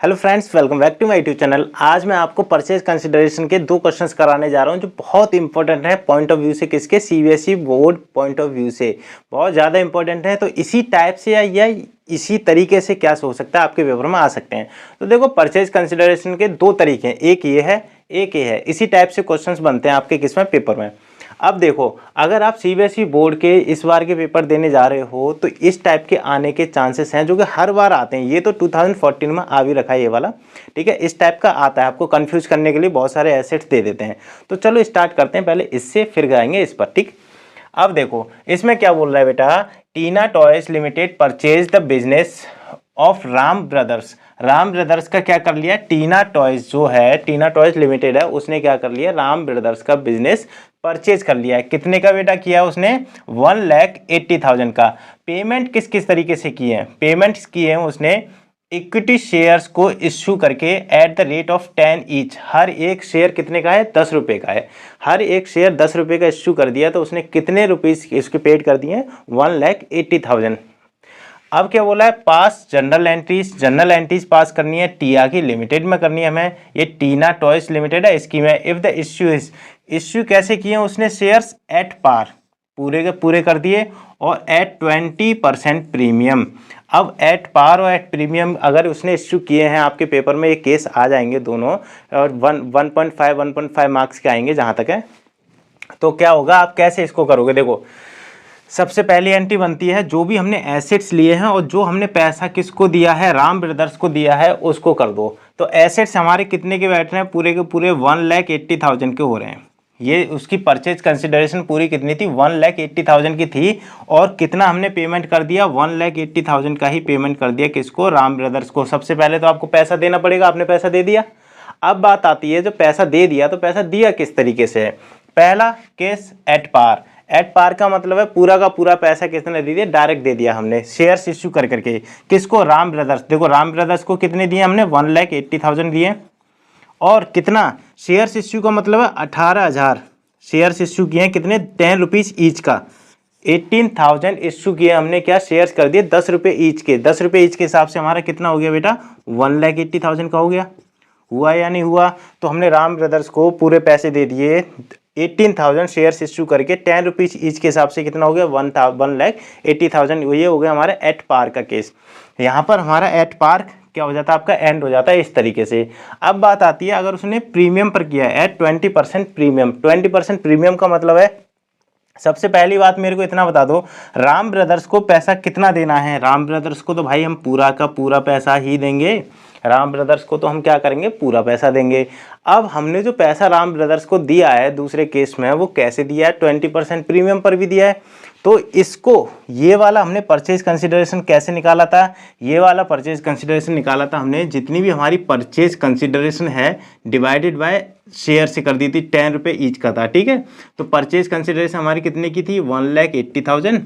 Hello friends, welcome back to my YouTube channel. आज मैं आपको परचेज कंसिडरेशन के दो क्वेश्चंस कराने जा रहा हूं जो बहुत इंपॉर्टेंट है पॉइंट ऑफ व्यू से। किसके? CBSE board point of view से बहुत ज़्यादा इंपॉर्टेंट है। तो इसी टाइप से या इसी तरीके से क्या हो सकता है, आपके पेपर में आ सकते हैं। तो देखो, परचेज कंसिडरेशन के दो तरीके हैं, एक ये है एक ये है। इसी टाइप से क्वेश्चंस बनते हैं आपके किस में पेपर में। अब देखो, अगर आप सीबीएसई बोर्ड के इस बार के पेपर देने जा रहे हो तो इस टाइप के आने के चांसेस हैं, जो कि हर बार आते हैं। ये तो 2014 में आ भी रखा है ये वाला, ठीक है। इस टाइप का आता है, आपको कंफ्यूज करने के लिए बहुत सारे एसेट्स दे देते हैं। तो चलो स्टार्ट करते हैं, पहले इससे फिर जाएंगे इस पर, ठीक। अब देखो, इसमें क्या बोल रहा है बेटा, Tina toys limited purchase the business of Ram brothers. Ram brothers का क्या कर लिया? टीना टॉयज जो है, टीना टॉयज लिमिटेड है, उसने क्या कर लिया? राम ब्रदर्स का बिजनेस परचेज कर लिया है। कितने का बेटा किया उसने? 1,80,000 का। पेमेंट किस किस तरीके से किए हैं? पेमेंट्स किए हैं उसने इक्विटी शेयर्स को इश्यू करके at the rate of 10 each. हर एक शेयर कितने का है? 10 रुपये का है। हर एक शेयर 10 रुपये का इश्यू कर दिया, तो उसने कितने रुपीस इसके पेड कर दिए? 1,80,000। अब क्या बोला है? Pass general entries. General entries pass करनी है, टिया की लिमिटेड में करनी है हमें। ये टीना टॉयज लिमिटेड है, इसकी में if the issue is, issue कैसे किए उसने? शेयर्स एट पार, पूरे के पूरे कर दिए, और एट 20% प्रीमियम। अब एट पार और एट प्रीमियम अगर उसने इश्यू किए हैं, आपके पेपर में ये केस आ जाएंगे दोनों, और 1.5 मार्क्स के आएंगे जहाँ तक है। तो क्या होगा, आप कैसे इसको करोगे? देखो, सबसे पहली एंट्री बनती है, जो भी हमने एसेट्स लिए हैं और जो हमने पैसा किसको दिया है? राम ब्रदर्स को दिया है, उसको कर दो। तो एसेट्स हमारे कितने के बैठ रहे हैं? पूरे के पूरे 1,80,000 के हो रहे हैं। ये उसकी परचेज कंसिडरेशन पूरी कितनी थी? 1,80,000 की थी। और कितना हमने पेमेंट कर दिया? 1,80,000 का ही पेमेंट कर दिया। किसको? राम ब्रदर्स को। सबसे पहले तो आपको पैसा देना पड़ेगा, आपने पैसा दे दिया। अब बात आती है, जो पैसा दे दिया तो पैसा दिया किस तरीके से है? पहला case at par. At par का मतलब है पूरा का पूरा पैसा किसने दे दिया? डायरेक्ट दे दिया हमने, शेयर्स इश्यू कर करके। किसको? राम ब्रदर्स। देखो, राम ब्रदर्स को कितने दिए हमने? 1,80,000 दिए। और कितना? शेयर्स इश्यू का मतलब है 18,000 शेयर्स इश्यू किए हैं। कितने? 10 रुपीज़ ईच का। 18,000 इश्यू किए हमने, क्या? शेयर्स कर दिए 10 रुपये ईच के। 10 रुपये ईच के हिसाब से हमारा कितना हो गया बेटा? 1,80,000 का हो गया। हुआ या नहीं हुआ? तो हमने राम ब्रदर्स को पूरे पैसे दे दिए, 18,000 शेयर्स इश्यू करके 10 रुपीज़ ईच के हिसाब से कितना हो गया? 1,80,000। ये हो गया हमारा एट पार का केस। यहाँ पर हमारा एट पार क्या हो जाता है? आपका एंड हो जाता है इस तरीके से। अब बात आती है, अगर उसने प्रीमियम पर किया है एट 20% प्रीमियम। 20% प्रीमियम का मतलब है, सबसे पहली बात मेरे को इतना बता दो, राम ब्रदर्स को पैसा कितना देना है? राम ब्रदर्स को तो भाई हम पूरा का पूरा पैसा ही देंगे। राम ब्रदर्स को तो हम क्या करेंगे? पूरा पैसा देंगे। अब हमने जो पैसा राम ब्रदर्स को दिया है दूसरे केस में, वो कैसे दिया है? 20% प्रीमियम पर भी दिया है। तो इसको, ये वाला हमने परचेज कंसिडरेशन कैसे निकाला था? ये वाला परचेज कंसिडरेशन निकाला था हमने, जितनी भी हमारी परचेज कंसिडरेशन है डिवाइडेड बाय शेयर से कर दी थी। 10 रुपये ईच का था, ठीक है। तो परचेज कंसिडरेशन हमारी कितने की थी? 1,80,000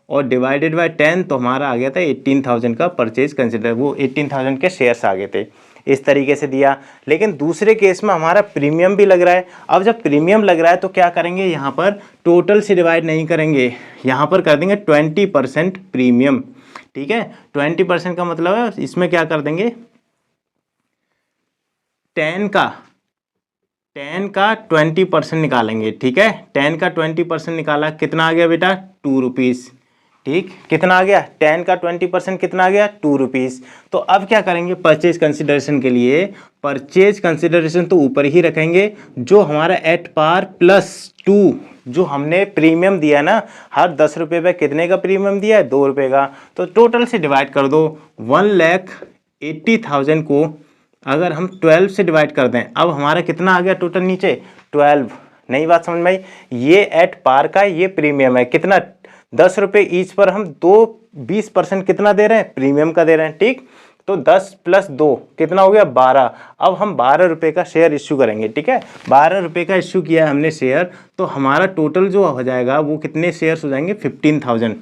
और डिवाइडेड बाय 10, तो हमारा आ गया था 18,000 का परचेज कंसिडर, वो 18,000 के शेयर्स आ गए थे। इस तरीके से दिया। लेकिन दूसरे केस में हमारा प्रीमियम भी लग रहा है। अब जब प्रीमियम लग रहा है तो क्या करेंगे? यहाँ पर टोटल से डिवाइड नहीं करेंगे, यहाँ पर कर देंगे 20% प्रीमियम, ठीक है। 20% का मतलब है, इसमें क्या कर देंगे? 10 का 20% निकालेंगे, ठीक है। 10 का 20% निकाला, कितना आ गया बेटा? 2 रुपीज़, ठीक। कितना आ गया? 10 का 20% कितना आ गया? 2 रुपीज़। तो अब क्या करेंगे परचेज कंसिडरेशन के लिए? परचेज कंसिडरेशन तो ऊपर ही रखेंगे, जो हमारा एट पार प्लस 2 जो हमने प्रीमियम दिया ना, हर 10 रुपये पे कितने का प्रीमियम दिया है? 2 रुपये का। तो टोटल से डिवाइड कर दो। 1,80,000 को अगर हम 12 से डिवाइड कर दें, अब हमारा कितना आ गया टोटल नीचे? 12। नई बात समझ में आई? ये एट पार का, ये प्रीमियम है। कितना? 10 रुपये ईच पर हम 20% कितना दे रहे हैं? प्रीमियम का दे रहे हैं, ठीक। तो 10 + 2 कितना हो गया? 12। अब हम 12 रुपये का शेयर इश्यू करेंगे, ठीक है। 12 रुपये का इश्यू किया है हमने शेयर, तो हमारा टोटल जो हो जाएगा वो कितने शेयर्स हो जाएंगे? 15,000।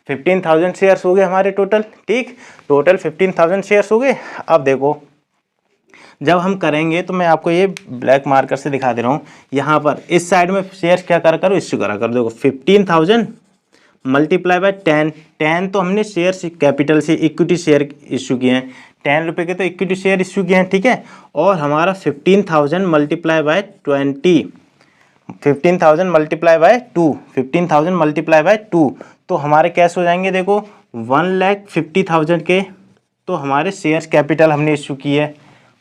15,000 शेयर्स हो गए हमारे टोटल, ठीक। टोटल 15,000 शेयर्स हो गए। अब देखो, जब हम करेंगे तो मैं आपको ये ब्लैक मार्कर से दिखा दे रहा हूँ। यहाँ पर इस साइड में शेयर्स क्या करा करो? इश्यू करा करो। देखो, 15,000 मल्टीप्लाई बाय 10, 10 तो हमने शेयर कैपिटल से इक्विटी शेयर इशू किए हैं, 10 रुपये के तो इक्विटी शेयर इशू किए हैं, ठीक है। और हमारा 15,000 multiply by 20, 15,000 multiply by 2, 15,000 multiply by 2, तो हमारे कैसे हो जाएंगे देखो 1,50,000 के तो हमारे शेयर कैपिटल हमने इशू की है,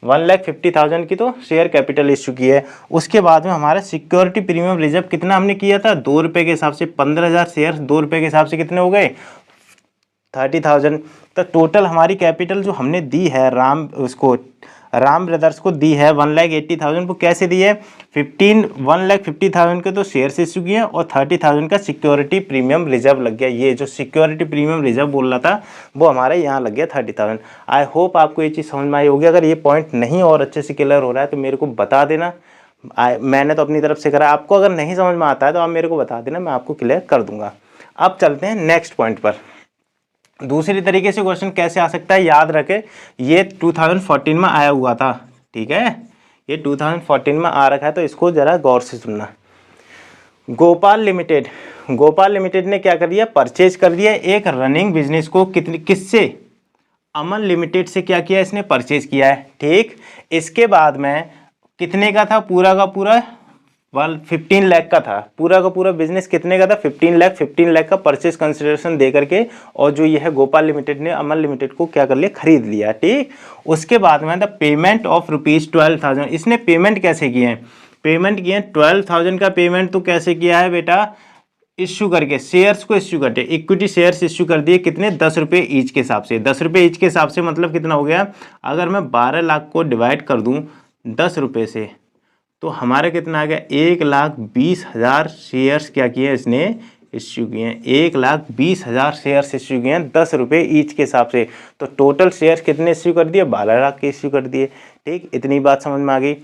1,50,000 की तो शेयर कैपिटल इशू की है। उसके बाद में हमारा सिक्योरिटी प्रीमियम रिजर्व कितना हमने किया था 2 रुपये के हिसाब से, 15,000 शेयर 2 रुपये के हिसाब से कितने हो गए 30,000। तो टोटल हमारी कैपिटल जो हमने दी है राम ब्रदर्स को दी है 1,80,000 को कैसे दी है 1,50,000 के तो शेयर्स इशू किए हैं और 30,000 का सिक्योरिटी प्रीमियम रिजर्व लग गया। ये जो सिक्योरिटी प्रीमियम रिजर्व बोल रहा था वो हमारे यहाँ लग गया 30,000। आई होप आपको ये चीज़ समझ में आई होगी। अगर ये पॉइंट नहीं और अच्छे से क्लियर हो रहा है तो मेरे को बता देना, मैंने तो अपनी तरफ से करा, आपको अगर नहीं समझ में आता है तो आप मेरे को बता देना, मैं आपको क्लियर कर दूंगा। अब चलते हैं नेक्स्ट पॉइंट पर। दूसरी तरीके से क्वेश्चन कैसे आ सकता है, याद रखें ये 2014 में आया हुआ था, ठीक है, ये 2014 में आ रखा है तो इसको जरा गौर से सुनना। गोपाल लिमिटेड ने क्या कर दिया, परचेज कर दिया एक रनिंग बिजनेस को, किससे, अमन लिमिटेड से क्या किया इसने, परचेज किया है, ठीक। इसके बाद में कितने का था, पूरा का पूरा 15 लाख का था, पूरा का पूरा बिजनेस कितने का था 15 लाख का परचेज कंसिडरेशन दे करके, और जो ये है गोपाल लिमिटेड ने अमन लिमिटेड को क्या कर लिया, खरीद लिया, ठीक। उसके बाद में द पेमेंट ऑफ ₹12,000, इसने पेमेंट कैसे किए हैं, पेमेंट किए 12,000 का पेमेंट तो कैसे किया है बेटा, इश्यू करके, शेयर्स को इश्यू करते, इक्विटी शेयर्स इश्यू कर दिए, कितने 10 रुपये ईच के हिसाब से, 10 रुपये ईच के हिसाब से मतलब कितना हो गया, अगर मैं 12 लाख को डिवाइड कर दूं 10 रुपये से तो हमारे कितना आ गया, 1,20,000 शेयर्स क्या किए इसने, इश्यू किए हैं, 1,20,000 शेयर्स इश्यू किए हैं 10 रुपये ईच के हिसाब से। तो टोटल शेयर्स कितने इश्यू कर दिए, 12 लाख के इश्यू कर दिए, ठीक। इतनी बात समझ में आ गई।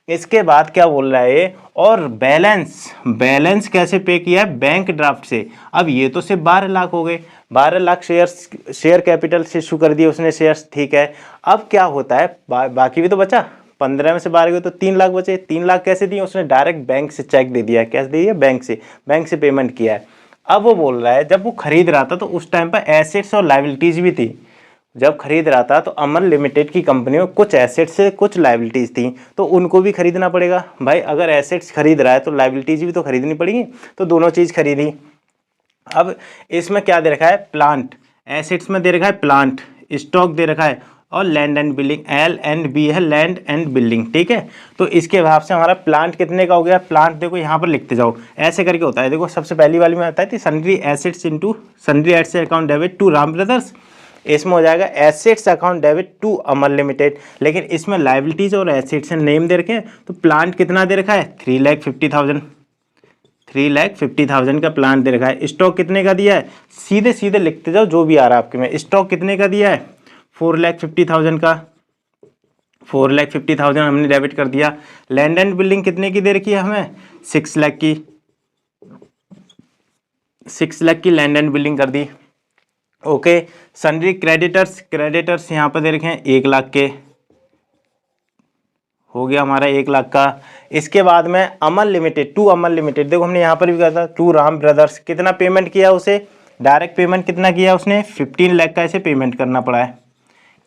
इसके बाद क्या बोल रहा है, और बैलेंस कैसे पे किया है, बैंक ड्राफ्ट से। अब ये तो सिर्फ 12 लाख हो गए, 12 लाख शेयर कैपिटल से इशू कर दिए उसने शेयर्स, ठीक है। अब क्या होता है, बाकी भी तो बचा, 15 में से 12 गए तो 3 लाख बचे, 3 लाख कैसे दिए, उसने डायरेक्ट बैंक से चेक दे दिया है, कैसे दे दिया, बैंक से पेमेंट किया है। अब वो बोल रहा है जब वो खरीद रहा था तो उस टाइम पर एसेट्स और लाइबिलिटीज भी थी, जब खरीद रहा था तो अमन लिमिटेड की कंपनी में कुछ एसेट्स से कुछ लाइबिलिटीज थी, तो उनको भी खरीदना पड़ेगा भाई, अगर एसेट्स खरीद रहा है तो लाइबिलिटीज भी तो खरीदनी पड़ेगी, तो दोनों चीज़ खरीदी। अब इसमें क्या दे रखा है, प्लांट, एसेट्स में दे रखा है प्लांट, स्टॉक दे रखा है, और लैंड एंड बिल्डिंग, L&B है, लैंड एंड बिल्डिंग, ठीक है। तो इसके हिसाब से हमारा प्लांट कितने का हो गया, प्लांट देखो यहाँ पर लिखते जाओ, ऐसे करके होता है, देखो सबसे पहली वाली में आता है sundry assets account debit to Ram brothers, इसमें हो जाएगा assets account debit to Aman limited, लेकिन इसमें लाइबिलिटीज और एसेट्स नेम दे रखे हैं, तो प्लांट कितना दे रखा है 3,50,000 का प्लांट दे रखा है। स्टॉक कितने का दिया है, सीधे सीधे लिखते जाओ जो भी आ रहा है आपके में, स्टॉक कितने का दिया है 4,50,000 का, 4,50,000 हमने डेबिट कर दिया। लैंड एंड बिल्डिंग कितने की दे रखी है हमें, 6 लाख की, 6 लाख की लैंड एंड बिल्डिंग कर दी, ओके। सन्ड्री क्रेडिटर्स यहाँ पर दे रखे हैं 1 लाख के, हो गया हमारा 1 लाख का। इसके बाद में अमन लिमिटेड देखो हमने यहाँ पर भी कहा था टू राम ब्रदर्स, कितना पेमेंट किया उसे, डायरेक्ट पेमेंट कितना किया उसने 15 लाख का इसे पेमेंट करना पड़ा है।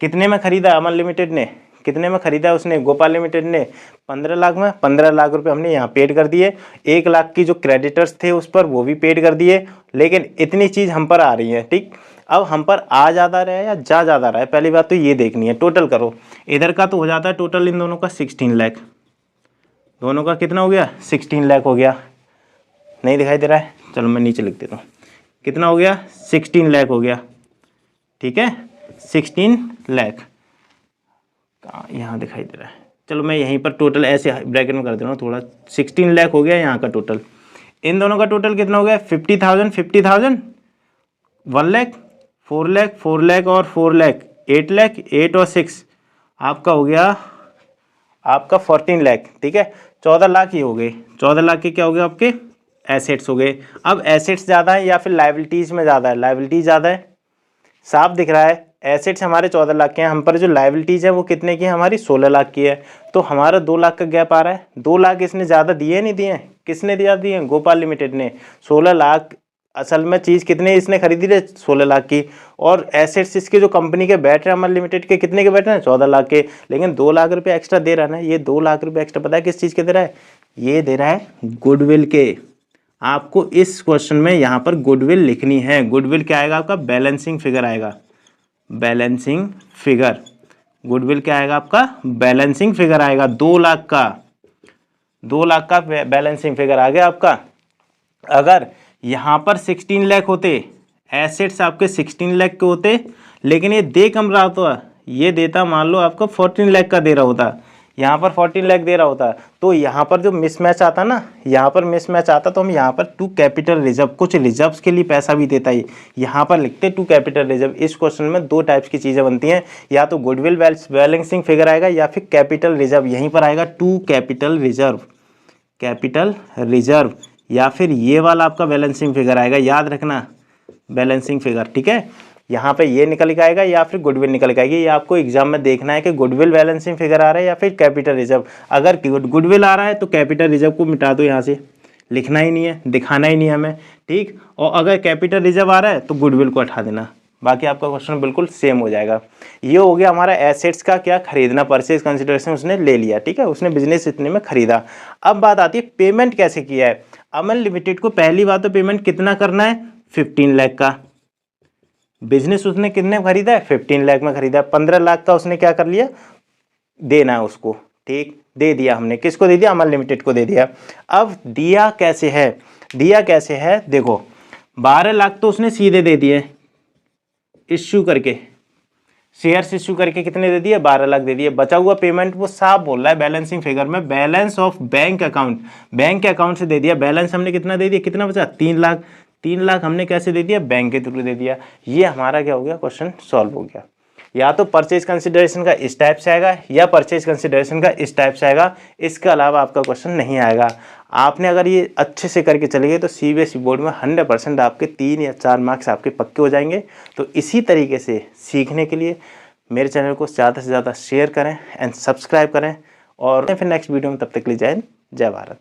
कितने में खरीदा अमन लिमिटेड ने, कितने में खरीदा उसने, गोपाल लिमिटेड ने 15 लाख में, 15 लाख रुपए हमने यहाँ पेड कर दिए। 1 लाख की जो क्रेडिटर्स थे उस पर वो भी पेड कर दिए, लेकिन इतनी चीज़ हम पर आ रही है, ठीक। अब हम पर आ ज़्यादा रहा है या जा ज़्यादा रहा है, पहली बात तो ये देखनी है। टोटल करो, इधर का तो हो जाता है टोटल इन दोनों का 16 लाख, दोनों का कितना हो गया 16 लाख हो गया, नहीं दिखाई दे रहा है, चलो मैं नीचे लिख देता हूँ, कितना हो गया 16 लाख हो गया, ठीक है 16 लाख, यहाँ दिखाई दे रहा है, चलो मैं यहीं पर टोटल ऐसे ब्रैकेट में कर दे रहा हूँ थोड़ा, 16 लाख हो गया यहाँ का टोटल। इन दोनों का टोटल कितना हो गया 50,000 1 लाख, 4 लाख, 4 लाख और 4 लाख 8 लाख, 8 और 6 आपका हो गया आपका 14 लाख, ठीक है 14 लाख ही हो गए, 14 लाख के क्या हो गए आपके एसेट्स हो गए। अब एसेट्स ज़्यादा है या फिर लाइबिलिटीज़ में ज़्यादा है, लाइबिलिटीज ज़्यादा है, साफ दिख रहा है। एसेट्स हमारे 14 लाख के हैं, हम पर जो लाइबिलिटीज़ है वो कितने की है हमारी 16 लाख की है, तो हमारा 2 लाख का गैप आ रहा है। 2 लाख इसने ज़्यादा दिए नहीं दिए, किसने दिया दिए, गोपाल लिमिटेड ने। 16 लाख असल में चीज़ कितने इसने खरीदी है 16 लाख की, और एसेट्स इसके जो कंपनी के बैठ रहे हैं अमन लिमिटेड के कितने के बैठ रहे हैं 14 लाख के, लेकिन 2 लाख रुपए एक्स्ट्रा दे रहा है ना। ये 2 लाख रुपए एक्स्ट्रा पता है किस चीज़ के दे रहा है, ये दे रहा है गुडविल के। आपको इस क्वेश्चन में यहाँ पर गुडविल लिखनी है। गुडविल क्या आएगा आपका, बैलेंसिंग फिगर आएगा, बैलेंसिंग फिगर। गुडविल क्या आएगा आपका, बैलेंसिंग फिगर आएगा 2 लाख का, 2 लाख का बैलेंसिंग फिगर आ गया आपका। अगर यहाँ पर 16 लाख होते, एसेट्स आपके 16 लाख के होते, लेकिन ये दे कम रहा होता, ये देता मान लो आपको 14 लाख का दे रहा होता, यहाँ पर 14 लाख दे रहा होता, तो यहाँ पर जो मिसमैच आता ना, यहाँ पर मिसमैच आता तो हम यहाँ पर टू कैपिटल रिजर्व, कुछ रिजर्व्स के लिए पैसा भी देता है, यहाँ पर लिखते टू कैपिटल रिजर्व। इस क्वेश्चन में 2 टाइप्स की चीज़ें बनती हैं, या तो गुडविल बैलेंसिंग फिगर आएगा या फिर कैपिटल रिजर्व, यहीं पर आएगा to capital reserve, capital reserve, या फिर ये वाला आपका बैलेंसिंग फिगर आएगा, याद रखना बैलेंसिंग फिगर, ठीक है। यहाँ पे ये निकल के आएगा या फिर गुडविल निकल के आएगी, ये आपको एग्जाम में देखना है कि गुडविल बैलेंसिंग फिगर आ रहा है या फिर कैपिटल रिजर्व। अगर गुडविल आ रहा है तो कैपिटल रिजर्व को मिटा दो, यहाँ से लिखना ही नहीं है, दिखाना ही नहीं है हमें, ठीक। और अगर कैपिटल रिजर्व आ रहा है तो गुडविल को हटा देना, बाकी आपका क्वेश्चन बिल्कुल सेम हो जाएगा। ये हो गया हमारा एसेट्स का क्या खरीदना, परचेज कंसिडरेशन उसने ले लिया, ठीक है, उसने बिजनेस इतने में खरीदा। अब बात आती है पेमेंट कैसे किया है। अमन लिमिटेड को पहली बात तो पेमेंट कितना करना है, 15 लाख का। बिजनेस उसने कितने में खरीदा है, 15 लाख में खरीदा है। 15 लाख का उसने क्या कर लिया, देना है उसको, ठीक, दे दिया हमने। किसको दे दिया, अमन लिमिटेड को दे दिया। अब दिया कैसे है, दिया कैसे है देखो, 12 लाख तो उसने सीधे दे दिए इश्यू करके, शेयर्स इश्यू करके कितने दे दिए, 12 लाख दे दिए। बचा हुआ पेमेंट वो साफ बोल रहा है बैलेंसिंग फिगर में, balance of bank account, bank के अकाउंट से दे दिया। बैलेंस हमने कितना दे दिया, कितना बचा, 3 लाख। 3 लाख हमने कैसे दे दिया, बैंक के थ्रू दे दिया। ये हमारा क्या हो गया, क्वेश्चन सॉल्व हो गया। या तो परचेज कंसिडरेशन का इस टाइप से आएगा या परचेज कंसिडरेशन का इस टाइप से आएगा, इसके अलावा आपका क्वेश्चन नहीं आएगा। आपने अगर ये अच्छे से करके चले गए तो सीबीएसई बोर्ड में 100% आपके 3 या 4 मार्क्स आपके पक्के हो जाएंगे। तो इसी तरीके से सीखने के लिए मेरे चैनल को ज़्यादा से ज़्यादा शेयर करें एंड सब्सक्राइब करें, और फिर नेक्स्ट वीडियो में, तब तक के लिए जय हिंद, जय भारत।